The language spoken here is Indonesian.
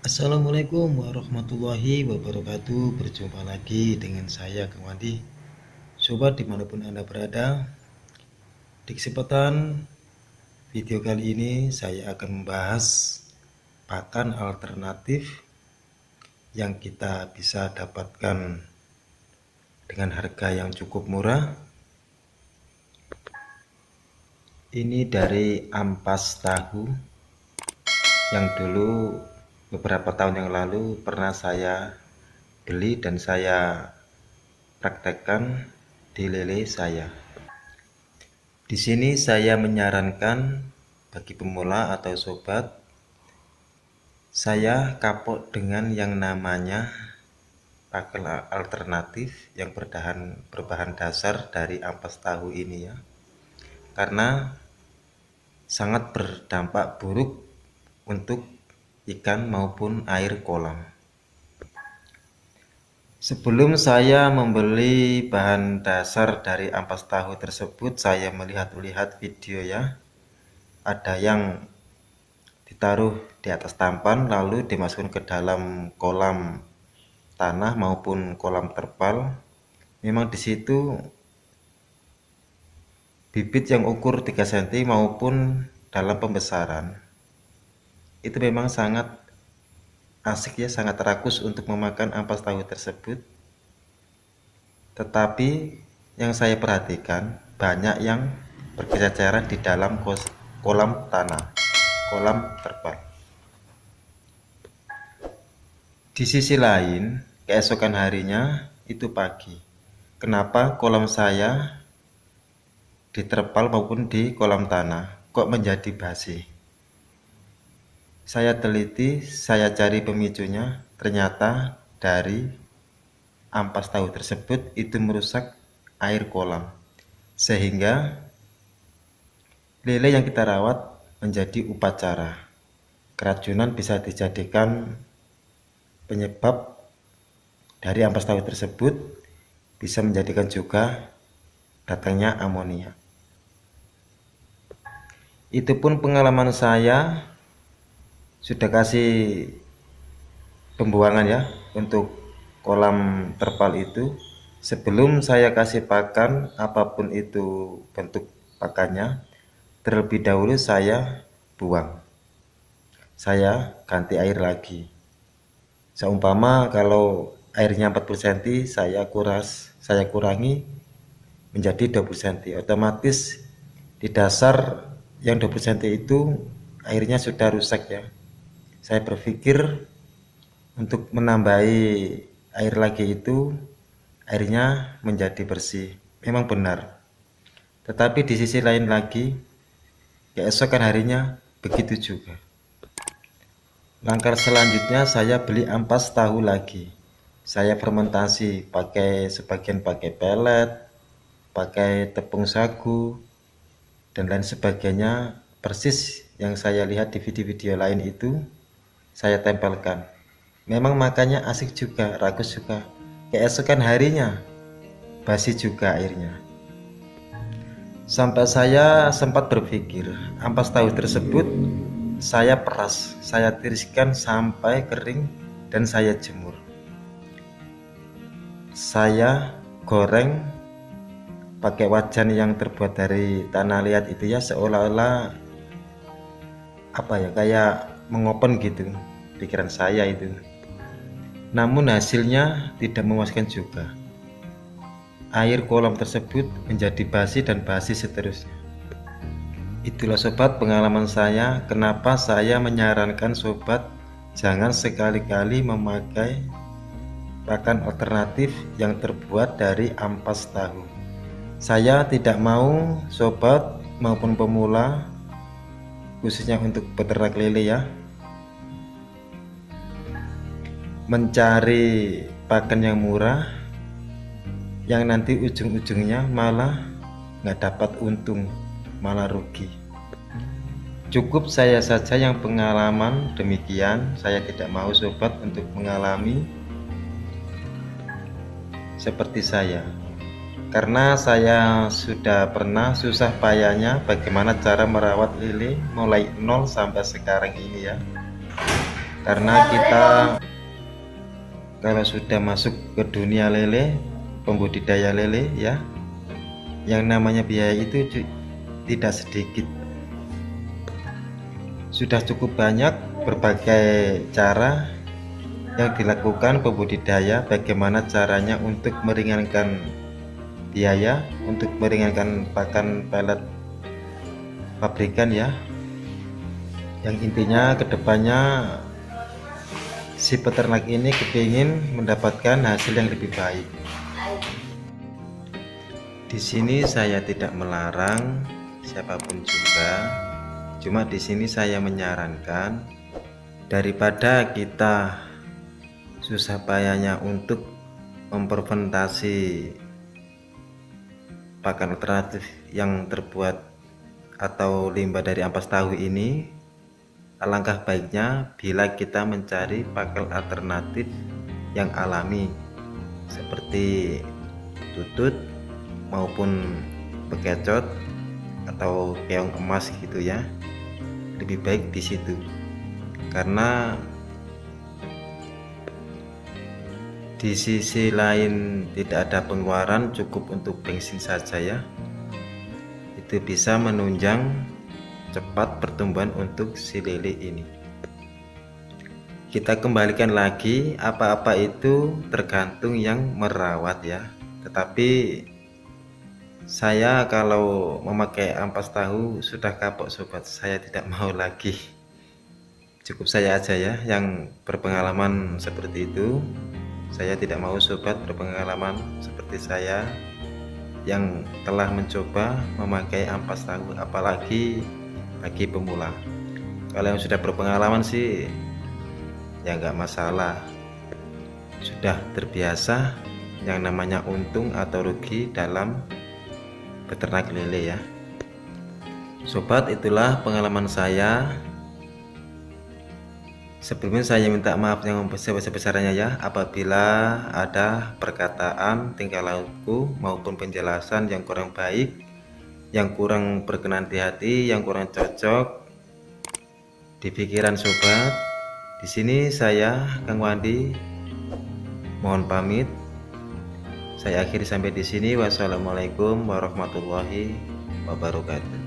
Assalamualaikum warahmatullahi wabarakatuh. Berjumpa lagi dengan saya Kang Wandi. Sobat dimanapun Anda berada, di kesempatan video kali ini saya akan membahas pakan alternatif yang kita bisa dapatkan dengan harga yang cukup murah. Ini dari ampas tahu yang dulu beberapa tahun yang lalu pernah saya beli dan saya praktekkan di lele saya. Di sini saya menyarankan bagi pemula atau sobat, saya kapok dengan yang namanya pakan alternatif yang berbahan dasar dari ampas tahu ini ya. Karena sangat berdampak buruk untuk ikan maupun air kolam. Sebelum saya membeli bahan dasar dari ampas tahu tersebut, saya melihat video ya. Ada yang ditaruh di atas tampan lalu dimasukkan ke dalam kolam tanah maupun kolam terpal. Memang di situ bibit yang ukur 3 cm maupun dalam pembesaran itu memang sangat asik ya, sangat rakus untuk memakan ampas tahu tersebut. Tetapi yang saya perhatikan banyak yang berceceran di dalam kolam tanah, kolam terpal. Di sisi lain, keesokan harinya itu pagi. Kenapa kolam saya di terpal maupun di kolam tanah kok menjadi basi? Saya teliti, saya cari pemicunya, ternyata dari ampas tahu tersebut itu merusak air kolam. Sehingga lele yang kita rawat menjadi upacara. Keracunan bisa dijadikan penyebab dari ampas tahu tersebut, bisa menjadikan juga datangnya amonia. Itu pun pengalaman saya sudah kasih pembuangan ya untuk kolam terpal itu. Sebelum saya kasih pakan apapun itu bentuk pakannya, terlebih dahulu saya buang, saya ganti air lagi. Seumpama kalau airnya 40 cm, saya kurangi menjadi 20 cm. Otomatis di dasar yang 20 cm itu airnya sudah rusak ya. Saya berpikir untuk menambahi air lagi itu airnya menjadi bersih. Memang benar. Tetapi di sisi lain lagi, keesokan harinya begitu juga. Langkah selanjutnya saya beli ampas tahu lagi. Saya fermentasi sebagian pakai pelet, pakai tepung sagu, dan lain sebagainya. Persis yang saya lihat di video-video lain itu saya tempelkan. Memang makannya asik juga, rakus juga. Keesokan harinya basi juga airnya. Sampai saya sempat berpikir ampas tahu tersebut saya peras, saya tiriskan sampai kering dan saya jemur. Saya goreng pakai wajan yang terbuat dari tanah liat itu ya, seolah-olah kayak mengopen gitu pikiran saya itu. Namun hasilnya tidak memuaskan juga. Air kolam tersebut menjadi basi dan basi seterusnya. Itulah sobat pengalaman saya, kenapa saya menyarankan sobat jangan sekali-kali memakai pakan alternatif yang terbuat dari ampas tahu. Saya tidak mau sobat maupun pemula, khususnya untuk peternak lele ya, mencari pakan yang murah yang nanti ujung-ujungnya malah nggak dapat untung, malah rugi. Cukup saya saja yang pengalaman demikian. Saya tidak mau sobat untuk mengalami seperti saya, karena saya sudah pernah susah payahnya bagaimana cara merawat lele mulai nol sampai sekarang ini ya. Karena kita kalau sudah masuk ke dunia lele, pembudidaya lele ya, yang namanya biaya itu tidak sedikit. Sudah cukup banyak berbagai cara yang dilakukan pembudidaya, bagaimana caranya untuk meringankan biaya, untuk meringankan pakan pelet pabrikan ya, yang intinya kedepannya si peternak ini kepingin mendapatkan hasil yang lebih baik. Di sini saya tidak melarang siapapun juga, cuma di sini saya menyarankan daripada kita susah payahnya untuk memfermentasi pakan alternatif yang terbuat atau limbah dari ampas tahu ini, alangkah baiknya bila kita mencari pakan alternatif yang alami seperti tutut maupun bekecot atau keong emas gitu ya. Lebih baik di situ, karena di sisi lain tidak ada pengeluaran, cukup untuk bensin saja ya. Itu bisa menunjang cepat pertumbuhan untuk si lele ini. Kita kembalikan lagi, apa-apa itu tergantung yang merawat ya. Tetapi saya kalau memakai ampas tahu sudah kapok sobat, saya tidak mau lagi. Cukup saya aja ya yang berpengalaman seperti itu. Saya tidak mau sobat berpengalaman seperti saya yang telah mencoba memakai ampas tahu, apalagi bagi pemula. Kalau yang sudah berpengalaman sih ya nggak masalah, sudah terbiasa yang namanya untung atau rugi dalam beternak lele ya. Sobat, itulah pengalaman saya. Sebelumnya saya minta maaf yang sebesar-besarnya ya apabila ada perkataan, tingkah laku maupun penjelasan yang kurang baik, yang kurang berkenan di hati, yang kurang cocok di pikiran sobat. Di sini saya Kang Wandi mohon pamit. Saya akhiri sampai di sini. Wassalamualaikum warahmatullahi wabarakatuh.